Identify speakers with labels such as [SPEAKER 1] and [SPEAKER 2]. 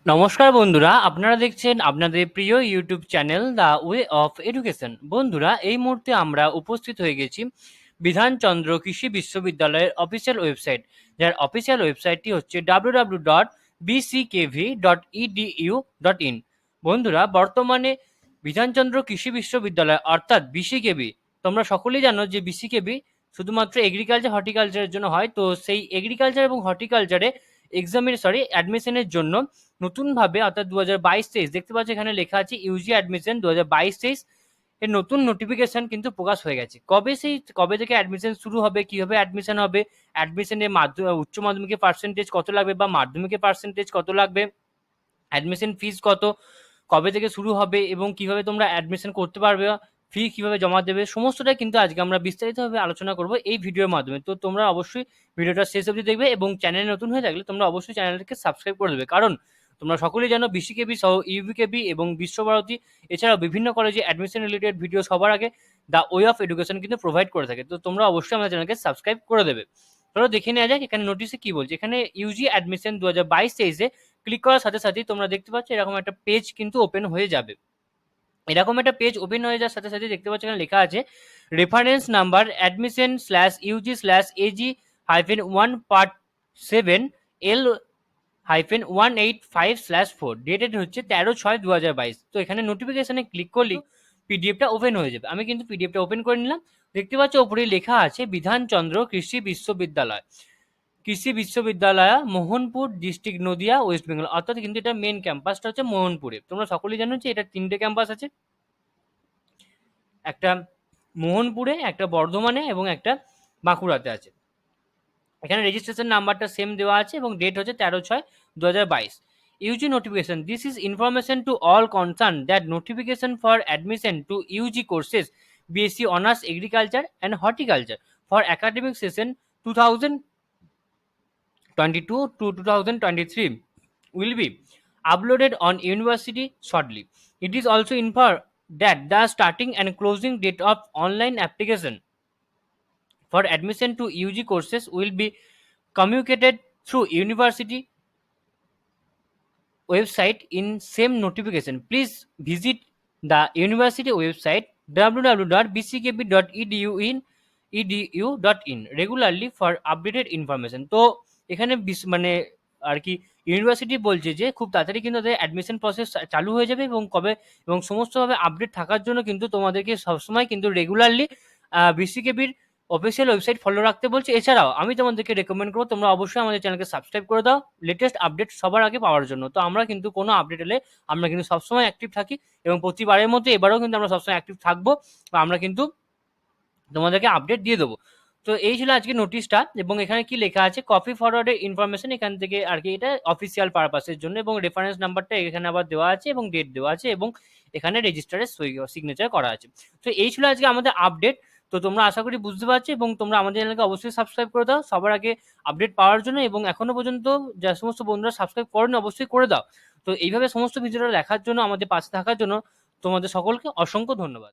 [SPEAKER 1] নমস্কার বন্ধুরা, আপনারা দেখছেন আপনাদের প্রিয় YouTube channel the way of education. বন্ধুরা, এই মুহূর্তে আমরা উপস্থিত হয়ে গেছি বিধানচন্দ্র কৃষি বিশ্ববিদ্যালয়ের অফিসিয়াল ওয়েবসাইট, যার অফিসিয়াল ওয়েবসাইটটি হচ্ছে www.bckv.edu.in। বন্ধুরা, বর্তমানে বিধানচন্দ্র কৃষি বিশ্ববিদ্যালয় অর্থাৎ বিসিকেবি, তোমরা সকলেই জানো যে বিসিকেবি শুধুমাত্র এগ্রিকালচার হর্টিকালচারের জন্য হয়। তো সেই এগ্রিকালচার এবং হর্টিকালচারে অ্যাডমিশনের জন্য নতুনভাবে অর্থাৎ 2022-23 দেখতে পাচ্ছ এখানে লেখা আছে ইউজি অ্যাডমিশন 2022-23 এর নতুন নোটিফিকেশন কিন্তু প্রকাশ হয়ে গেছে। কবে থেকে অ্যাডমিশন শুরু হবে, কিভাবে অ্যাডমিশন হবে, অ্যাডমিশনের উচ্চ মাধ্যমিকের পার্সেন্টেজ কত লাগবে বা মাধ্যমিকের পার্সেন্টেজ কত লাগবে, অ্যাডমিশন ফিস কত, কবে থেকে শুরু হবে এবং কিভাবে তোমরা অ্যাডমিশন করতে পারবে, ফি কিভাবে জমা দেবে, সমস্তটাই কিন্তু আজকে আমরা বিস্তারিতভাবে আলোচনা করব এই ভিডিওর মাধ্যমে। তো তোমরা অবশ্যই ভিডিওটা শেষ অবধি দেখবে এবং চ্যানেলে নতুন হয়ে থাকলে তোমরা অবশ্যই চ্যানেলটাকে সাবস্ক্রাইব করে দেবে, কারণ তোমরা সকলেই জানো বিসিকেবি সহ ইউবিকেবি এবং বিশ্বভারতী এছাড়াও বিভিন্ন কলেজে অ্যাডমিশন রিলেটেড ভিডিও সবার আগে দ্য ওয়ে অফ এডুকেশন কিন্তু প্রোভাইড করে থাকে। তো তোমরা অবশ্যই আমাদের চ্যানেলকে সাবস্ক্রাইব করে দেবে। চলো দেখে নেওয়া যাক এখানে নোটিশে কি বলছে। এখানে ইউজি অ্যাডমিশন 2022-23 ক্লিক করার সাথে সাথেই তোমরা দেখতে পাচ্ছ এরকম একটা পেজ কিন্তু ওপেন হয়ে যাবে। এরকম একটা পেজ ওপেন হয়ে যাওয়ার সাথে সাথে দেখতে পাচ্ছ এখানে লেখা আছে reference number admission/UG/AG-1 part 7 L-185/4, dated হচ্ছে 13/6/2022। তো এখানে নোটিফিকেশনে ক্লিক করলেই পিডিএফটা ওপেন হয়ে যাবে। আমি কিন্তু পিডিএফটা ওপেন করে নিলাম। দেখতে পাচ্ছ ওপরে লেখা আছে বিধানচন্দ্র কৃষি বিশ্ববিদ্যালয়, মোহনপুর ডিস্ট্রিক্ট, নদিয়া, ওয়েস্ট বেঙ্গল। অর্থাৎ কিন্তু এটা মেন ক্যাম্পাসটা হচ্ছে মোহনপুরে। তোমরা সকলেই জানো যে এটা 3টে ক্যাম্পাস আছে, একটা মোহনপুরে, একটা বর্ধমানে এবং একটা বাঁকুড়াতে আছে। এখানে রেজিস্ট্রেশন নাম্বারটা সেম দেওয়া আছে এবং ডেট হচ্ছে 13/6/2022। UG notification, this is information to all concern that notification for admission to UG courses BSc honours agriculture and horticulture for academic session 2022 to 2023 will be uploaded on university shortly. It is also informed that the starting and closing date of online application for admission to UG courses will be communicated through university website in same notification. Please visit the university website www.bckb.edu.in regularly for updated information. তো এখানে মানে আর কি university বলছে যে খুব তাড়াতাড়ি কিন্তু তাদের অ্যাডমিশন প্রসেস চালু হয়ে যাবে এবং কবে এবং সমস্তভাবে আপডেট থাকার জন্য কিন্তু তোমাদেরকে সবসময় কিন্তু রেগুলারলি বিসিকেবির অফিসিয়াল ওয়েবসাইট ফলো রাখতে বলছে। এছাড়াও আমি তোমাদেরকে রেকমেন্ড করবো তোমরা অবশ্যই আমাদের চ্যানেলকে সাবস্ক্রাইব করে দাও লেটেস্ট আপডেট সবার আগে পাওয়ার জন্য। তো আমরা কিন্তু কোনো আপডেট এলে আমরা কিন্তু সবসময় অ্যাক্টিভ থাকি এবং প্রতিবারের মধ্যে এবারেও কিন্তু আমরা সবসময় অ্যাক্টিভ থাকবো। আমরা কিন্তু তোমাদেরকে আপডেট দিয়ে দেবো। তো এই ছিল আজকে নোটিশটা এবং এখানে কি লেখা আছে কপি ফরওয়ার্ডের ইনফরমেশন এখান থেকে আর কি এটা অফিসিয়াল পারপাসের জন্য এবং রেফারেন্স নাম্বারটা এখানে আবার দেওয়া আছে এবং ডেট দেওয়া আছে এবং এখানে রেজিস্টারের সিগনেচার করা আছে। তো এই ছিল আজকে আমাদের আপডেট। তো তোমরা আশা করি বুঝতে পারছো এবং তোমরা আমাদের চ্যানেলকে অবশ্যই সাবস্ক্রাইব করে দাও সবার আগে আপডেট পাওয়ার জন্য এবং এখনো পর্যন্ত যে সমস্ত বন্ধুরা সাবস্ক্রাইব করেন অবশ্যই করে দাও। তো এইভাবে সমস্ত ভিডিওটা দেখার জন্য আমাদের পাশে থাকার জন্য তোমাদের সকলকে অসংখ্য ধন্যবাদ।